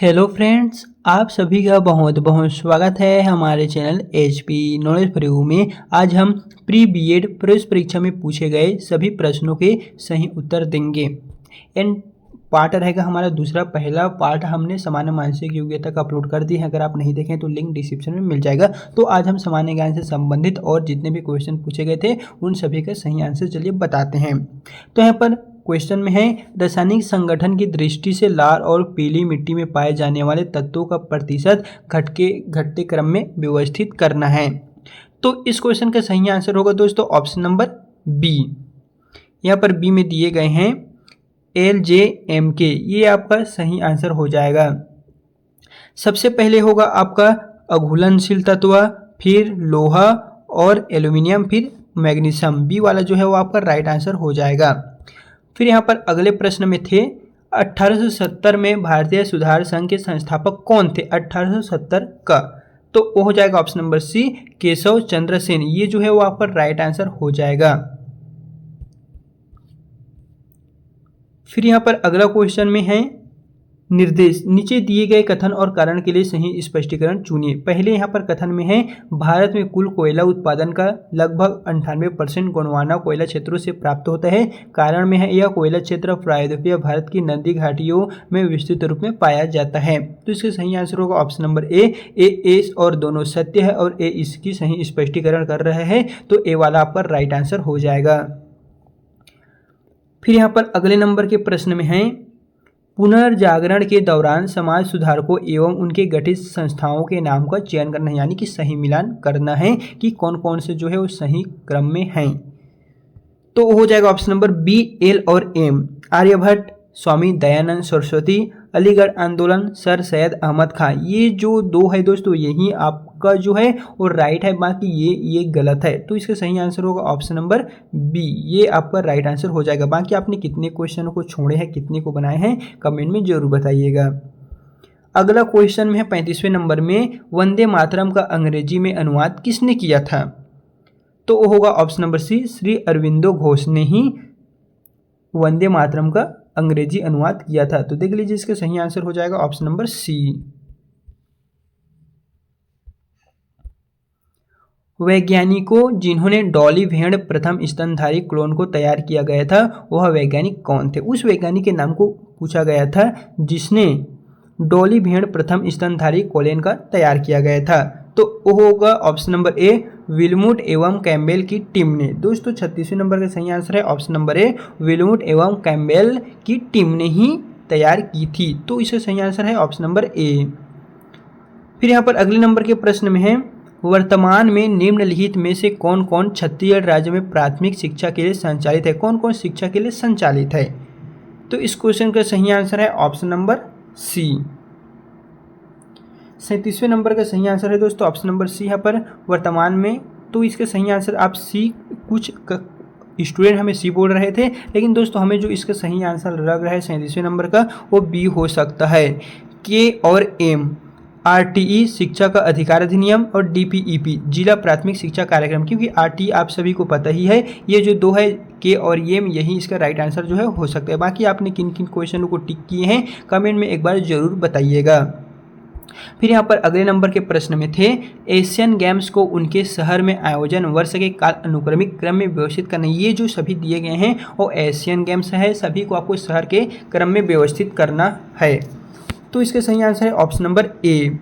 Hello friends, आप सभी का बहुत बहुत स्वागत है हमारे channel HP knowledge for you में। आज हम प्री बीएड प्रवेश परीक्षा में पूछे गए सभी प्रश्नों के सही उत्तर देंगे। एंड पार्ट रहेगा हमारा दूसरा। पहला पार्ट हमने सामान्य मानसिक योग्यता का अपलोड कर दी है, अगर आप नहीं देखें तो लिंक डिस्क्रिप्शन में मिल जाएगा। तो आज हम सामान्य ज्ञान से संबंधित और जितने भी क्वेश्चन पूछे गए थे उन सभी का सही आंसर चलिए बताते हैं। तो यहाँ पर क्वेश्चन में है, रासायनिक संगठन की दृष्टि से लाल और पीली मिट्टी में पाए जाने वाले तत्वों का प्रतिशत घटते क्रम में व्यवस्थित करना है। तो इस क्वेश्चन का सही आंसर होगा दोस्तों ऑप्शन नंबर बी। यहाँ पर बी में दिए गए हैं LJMK, ये आपका सही आंसर हो जाएगा। सबसे पहले होगा आपका अघुलनशील तत्व, फिर लोहा और एल्यूमिनियम, फिर मैग्नीशियम। बी वाला जो है वो आपका राइट आंसर हो जाएगा। फिर यहाँ पर अगले प्रश्न में थे 1870 में भारतीय सुधार संघ के संस्थापक कौन थे? 1870 का, तो वो हो जाएगा ऑप्शन नंबर सी, केशव चंद्र सेन। ये जो है वो आपका राइट आंसर हो जाएगा। फिर यहाँ पर अगला क्वेश्चन में है निर्देश, नीचे दिए गए कथन और कारण के लिए सही स्पष्टीकरण चुनिए। पहले यहाँ पर कथन में है, भारत में कुल कोयला उत्पादन का लगभग 98% गोंडवाना कोयला क्षेत्रों से प्राप्त होता है। कारण में है, यह कोयला क्षेत्र प्रायद्वीपीय भारत की नदी घाटियों में विस्तृत रूप में पाया जाता है। तो इसका सही आंसर होगा ऑप्शन नंबर ए और दोनों सत्य है और ए इसकी सही स्पष्टीकरण कर रहे हैं, तो ए वाला आपका राइट आंसर हो जाएगा। फिर यहाँ पर अगले नंबर के प्रश्न में है, पुनर्जागरण के दौरान समाज सुधारकों एवं उनके गठित संस्थाओं के नाम का चयन करना है, यानी कि सही मिलान करना है कि कौन कौन से जो है वो सही क्रम में हैं। तो हो जाएगा ऑप्शन नंबर बी, एल और एम। आर्यभट्ट, स्वामी दयानंद सरस्वती, अलीगढ़ आंदोलन, सर सैयद अहमद खां। ये जो दो है दोस्तों, यही आपका जो है वो राइट है, बाकी ये गलत है। तो इसका सही आंसर होगा ऑप्शन नंबर बी, ये आपका राइट आंसर हो जाएगा। बाकी आपने कितने क्वेश्चनों को छोड़े हैं, कितने को बनाए हैं, कमेंट में जरूर बताइएगा। अगला क्वेश्चन में है 35वें नंबर में, वंदे मातरम का अंग्रेजी में अनुवाद किसने किया था? तो वो होगा option number C, Shri Aurobindo Ghosh ने ही वंदे मातरम का अंग्रेजी अनुवाद किया था। तो देख लीजिए, इसका सही आंसर हो जाएगा ऑप्शन नंबर सी। वैज्ञानिकों जिन्होंने डॉली भेड़ प्रथम स्तनधारी क्लोन को तैयार किया गया था, वह वैज्ञानिक कौन थे? उस वैज्ञानिक के नाम को पूछा गया था जिसने डॉली भेड़ प्रथम स्तनधारी क्लोन का तैयार किया गया था। तो वो होगा ऑप्शन नंबर ए, विल्मुट एवं कैम्बेल की टीम ने। दोस्तों 36वें नंबर का सही आंसर है ऑप्शन नंबर ए, विल्मुट एवं कैम्बेल की टीम ने ही तैयार की थी। तो इसका सही आंसर है ऑप्शन नंबर ए। फिर यहाँ पर अगले नंबर के प्रश्न में है, वर्तमान में निम्नलिखित में से कौन कौन छत्तीसगढ़ राज्य में प्राथमिक शिक्षा के लिए संचालित है? कौन कौन शिक्षा के लिए संचालित है? तो इस क्वेश्चन का सही आंसर है ऑप्शन नंबर सी। 37वें नंबर का सही आंसर है दोस्तों ऑप्शन नंबर सी यहाँ पर वर्तमान में। तो इसका सही आंसर आप सी, कुछ स्टूडेंट हमें सी बोल रहे थे, लेकिन दोस्तों हमें जो इसका सही आंसर लग रहा है 37वें नंबर का, वो बी हो सकता है। के और एम, RTE शिक्षा का अधिकार अधिनियम और DPEP जिला प्राथमिक शिक्षा कार्यक्रम, क्योंकि RTE आप सभी को पता ही है। ये जो दो है के और एम, यही इसका राइट आंसर जो है हो सकता है। बाकी आपने किन किन क्वेश्चनों को टिक किए हैं कमेंट में एक बार जरूर बताइएगा। फिर यहाँ पर अगले नंबर के प्रश्न में थे, एशियन गेम्स को उनके शहर में आयोजन वर्ष के काल अनुक्रमिक क्रम में व्यवस्थित करना। ये जो सभी दिए गए हैं वो एशियन गेम्स है, सभी को आपको शहर के क्रम में व्यवस्थित करना है। तो इसका सही आंसर है ऑप्शन नंबर ए।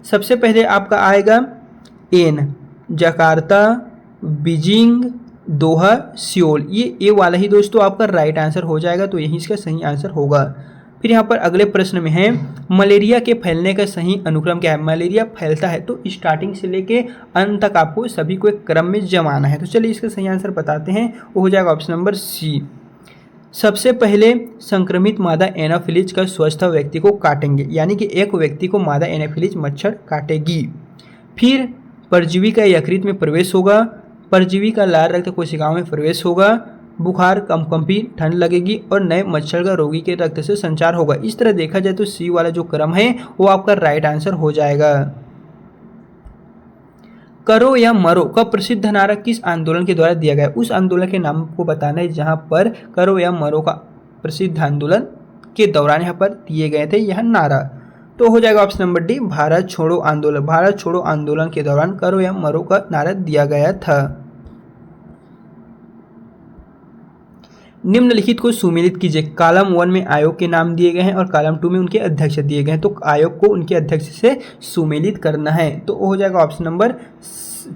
सबसे पहले आपका आएगा एन, जकार्ता, बीजिंग, दोहा, सियोल। ये ए वाला ही दोस्तों आपका राइट आंसर हो जाएगा, तो यही इसका सही आंसर होगा। फिर यहाँ पर अगले प्रश्न में है, मलेरिया के फैलने का सही अनुक्रम क्या है? मलेरिया फैलता है तो स्टार्टिंग से लेके अंत तक आपको सभी को एक क्रम में जमाना है। तो चलिए इसका सही आंसर बताते हैं, वो हो जाएगा ऑप्शन नंबर सी। सबसे पहले संक्रमित मादा एनाफिलीज का स्वस्थ व्यक्ति को काटेंगे, यानी कि एक व्यक्ति को मादा एनाफिलीज मच्छर काटेगी। फिर परजीवी का यकृत में प्रवेश होगा, परजीवी का लाल रक्त कोशिकाओं में प्रवेश होगा, बुखार, कंपकंपी, ठंड लगेगी और नए मच्छर का रोगी के रक्त से संचार होगा। इस तरह देखा जाए तो सी वाला जो क्रम है वो आपका राइट आंसर हो जाएगा। करो या मरो का प्रसिद्ध नारा किस आंदोलन के द्वारा दिया गया? उस आंदोलन के नाम को बताना है जहां पर करो या मरो का प्रसिद्ध आंदोलन के दौरान यहाँ पर दिए गए थे यह नारा। तो हो जाएगा ऑप्शन नंबर डी, भारत छोड़ो आंदोलन। भारत छोड़ो आंदोलन के दौरान करो या मरो का नारा दिया गया था। निम्नलिखित को सुमेलित कीजिए। कॉलम 1 में आयोग के नाम दिए गए हैं और कॉलम 2 में उनके अध्यक्ष दिए गए हैं, तो आयोग को उनके अध्यक्ष से सुमेलित करना है। तो हो जाएगा ऑप्शन नंबर,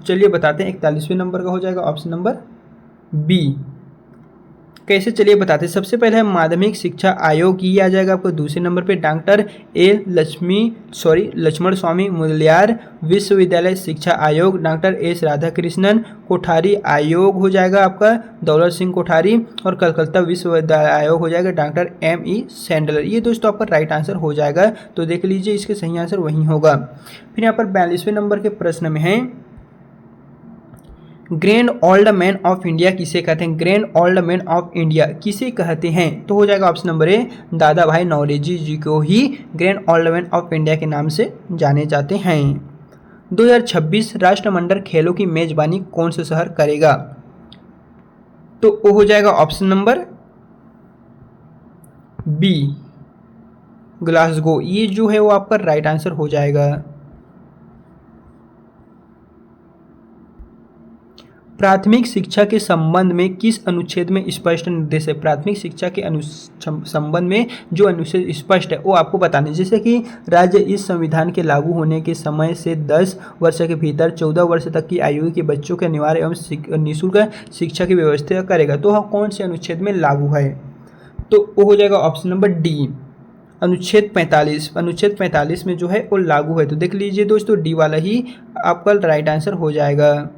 चलिए बताते हैं, 41वें नंबर का हो जाएगा ऑप्शन नंबर बी। कैसे, चलिए बताते हैं। सबसे पहले है माध्यमिक शिक्षा आयोग, ये आ जाएगा आपको दूसरे नंबर पे डॉक्टर लक्ष्मण स्वामी मुदलियार विश्वविद्यालय शिक्षा आयोग, डॉक्टर एस राधाकृष्णन कोठारी आयोग हो जाएगा आपका दौलत सिंह कोठारी, और कलकत्ता विश्वविद्यालय आयोग हो जाएगा डॉक्टर M.E. सैंडलर। ये दोस्तों आपका राइट आंसर हो जाएगा, तो देख लीजिए इसके सही आंसर वही होगा। फिर यहाँ पर 42वें नंबर के प्रश्न में है, grand old man of India किसे कहते हैं? Grand old man of India किसे कहते हैं? तो हो जाएगा ऑप्शन नंबर ए, दादा भाई नौरोजी जी को ही grand old man of India के नाम से जाने जाते हैं। 2026 राष्ट्रमंडल खेलों की मेजबानी कौन सा शहर करेगा? तो वो हो जाएगा ऑप्शन नंबर बी, ग्लासगो। ये जो है वो आपका राइट आंसर हो जाएगा। प्राथमिक शिक्षा के संबंध में किस अनुच्छेद में स्पष्ट निर्देश है? प्राथमिक शिक्षा के संबंध में जो अनुच्छेद स्पष्ट है वो आपको बताने, जैसे कि राज्य इस संविधान के लागू होने के समय से 10 वर्ष के भीतर 14 वर्ष तक की आयु के बच्चों के अनिवार्य एवं निःशुल्क शिक्षा की व्यवस्था करेगा। तो कौन से अनुच्छेद में लागू है? तो वो हो जाएगा ऑप्शन नंबर डी, अनुच्छेद 45। अनुच्छेद 45 में जो है वो लागू है। तो देख लीजिए दोस्तों, डी वाला ही आपका राइट आंसर हो जाएगा।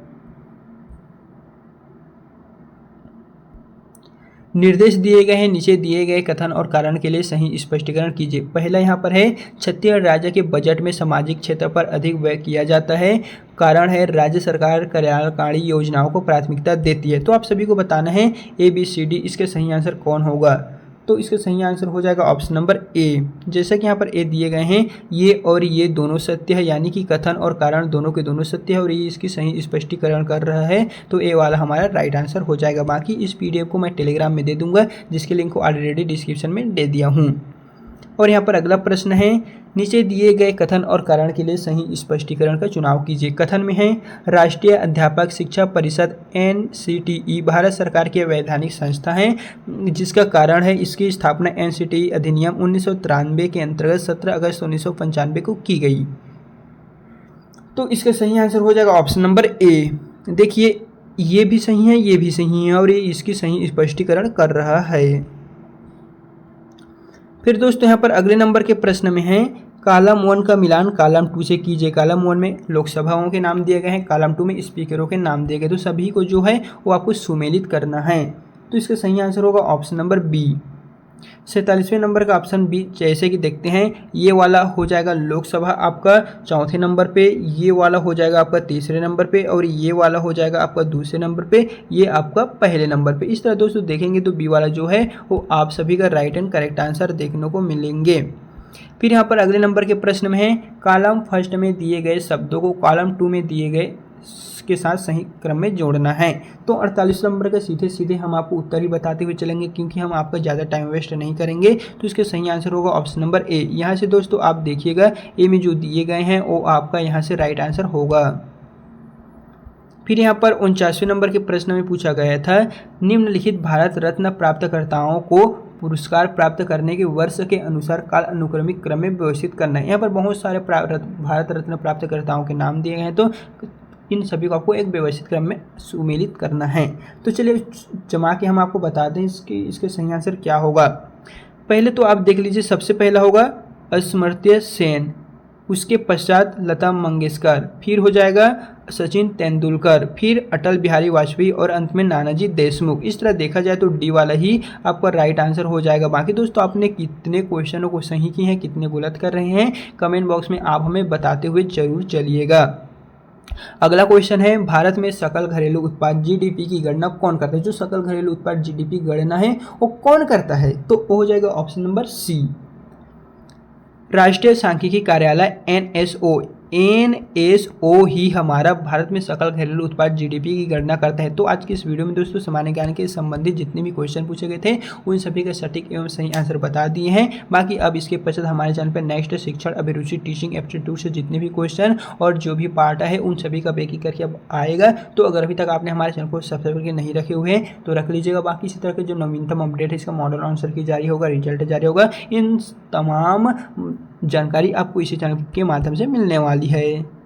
निर्देश दिए गए हैं, नीचे दिए गए कथन और कारण के लिए सही स्पष्टीकरण कीजिए। पहला यहाँ पर है, छत्तीसगढ़ राज्य के बजट में सामाजिक क्षेत्र पर अधिक व्यय किया जाता है। कारण है, राज्य सरकार कल्याणकारी योजनाओं को प्राथमिकता देती है। तो आप सभी को बताना है ABCD, इसके सही आंसर कौन होगा? तो इसका सही आंसर हो जाएगा ऑप्शन नंबर ए। जैसा कि यहाँ पर ए दिए गए हैं, ये और ये दोनों सत्य है, यानी कि कथन और कारण दोनों के दोनों सत्य है और ये इसकी सही स्पष्टीकरण कर रहा है, तो ए वाला हमारा राइट आंसर हो जाएगा। बाकी इस PDF को मैं टेलीग्राम में दे दूंगा, जिसके लिंक को ऑलरेडी डिस्क्रिप्शन में दे दिया हूँ। और यहाँ पर अगला प्रश्न है, नीचे दिए गए कथन और कारण के लिए सही स्पष्टीकरण का चुनाव कीजिए। कथन में है, राष्ट्रीय अध्यापक शिक्षा परिषद NCTE भारत सरकार की वैधानिक संस्था है, जिसका कारण है इसकी स्थापना NCTE अधिनियम 1993 के अंतर्गत 17 अगस्त 1995 को की गई। तो इसका सही आंसर हो जाएगा ऑप्शन नंबर ए। देखिए, ये भी सही है, ये भी सही है और ये इसकी सही स्पष्टीकरण कर रहा है। फिर दोस्तों यहाँ पर अगले नंबर के प्रश्न में है, कॉलम 1 का मिलान कॉलम 2 से कीजिए। कॉलम 1 में लोकसभाओं के नाम दिए गए हैं, कॉलम 2 में स्पीकरों के नाम दिए गए, तो सभी को जो है वो आपको सुमेलित करना है। तो इसका सही आंसर होगा ऑप्शन नंबर बी। 47वें नंबर का ऑप्शन बी, जैसे कि देखते हैं, ये वाला हो जाएगा लोकसभा आपका चौथे नंबर पे, ये वाला हो जाएगा आपका तीसरे नंबर पे और ये वाला हो जाएगा आपका दूसरे नंबर पे, ये आपका पहले नंबर पे। इस तरह दोस्तों देखेंगे तो बी वाला जो है वो आप सभी का राइट एंड करेक्ट आंसर देखने को मिलेंगे। फिर यहाँ पर अगले नंबर के प्रश्न में है, कॉलम फर्स्ट में दिए गए शब्दों को कॉलम 2 में दिए गए के साथ सही क्रम में जोड़ना है। तो 48 नंबर का सीधे सीधे हम आपको उत्तर ही बताते हुए चलेंगे, क्योंकि हम आपका ज़्यादा टाइम वेस्ट नहीं करेंगे। तो इसके सही आंसर होगा ऑप्शन नंबर ए। यहाँ से दोस्तों आप देखिएगा, ए में जो दिए गए हैं वो आपका यहाँ से राइट आंसर होगा। फिर यहाँ पर 49वें नंबर के प्रश्न में पूछा गया था, निम्नलिखित भारत रत्न प्राप्तकर्ताओं को पुरस्कार प्राप्त करने के वर्ष के अनुसार काल अनुक्रमिक क्रम में व्यवस्थित करना है। यहाँ पर बहुत सारे भारत रत्न प्राप्तकर्ताओं के नाम दिए गए हैं, तो इन सभी को आपको एक व्यवस्थित क्रम में सुमेलित करना है। तो चलिए जमा के हम आपको बता दें इसके सही आंसर क्या होगा। पहले तो आप देख लीजिए, सबसे पहला होगा अमर्त्य सेन, उसके पश्चात लता मंगेशकर, फिर हो जाएगा सचिन तेंदुलकर, फिर अटल बिहारी वाजपेयी और अंत में नानाजी देशमुख। इस तरह देखा जाए तो डी वाला ही आपका राइट आंसर हो जाएगा। बाकी दोस्तों आपने कितने क्वेश्चनों को सही किए हैं, कितने गलत कर रहे हैं, कमेंट बॉक्स में आप हमें बताते हुए जरूर चलिएगा। अगला क्वेश्चन है, भारत में सकल घरेलू उत्पाद GDP की गणना कौन करता है? जो सकल घरेलू उत्पाद GDP गणना है वो कौन करता है? तो वो हो जाएगा ऑप्शन नंबर सी, राष्ट्रीय सांख्यिकी कार्यालय NSO। NSO ही हमारा भारत में सकल घरेलू उत्पाद GDP की गणना करता है। तो आज की इस वीडियो में दोस्तों सामान्य ज्ञान के संबंधित जितने भी क्वेश्चन पूछे गए थे उन सभी का सटीक एवं सही आंसर बता दिए हैं। बाकी अब इसके पश्चात हमारे चैनल पर नेक्स्ट शिक्षण अभिरुचि टीचिंग एप्टीट्यूड से जितने भी क्वेश्चन और जो भी पार्ट है उन सभी का एक एक करके अब आएगा। तो अगर अभी तक आपने हमारे चैनल को सब्सक्राइब करके नहीं रखे हुए हैं तो रख लीजिएगा। बाकी इसी तरह के जो नवीनतम अपडेट है, इसका मॉडल आंसर की जारी होगा, रिजल्ट जारी होगा, इन तमाम जानकारी आपको इसी चैनल के माध्यम से मिलने वाली है।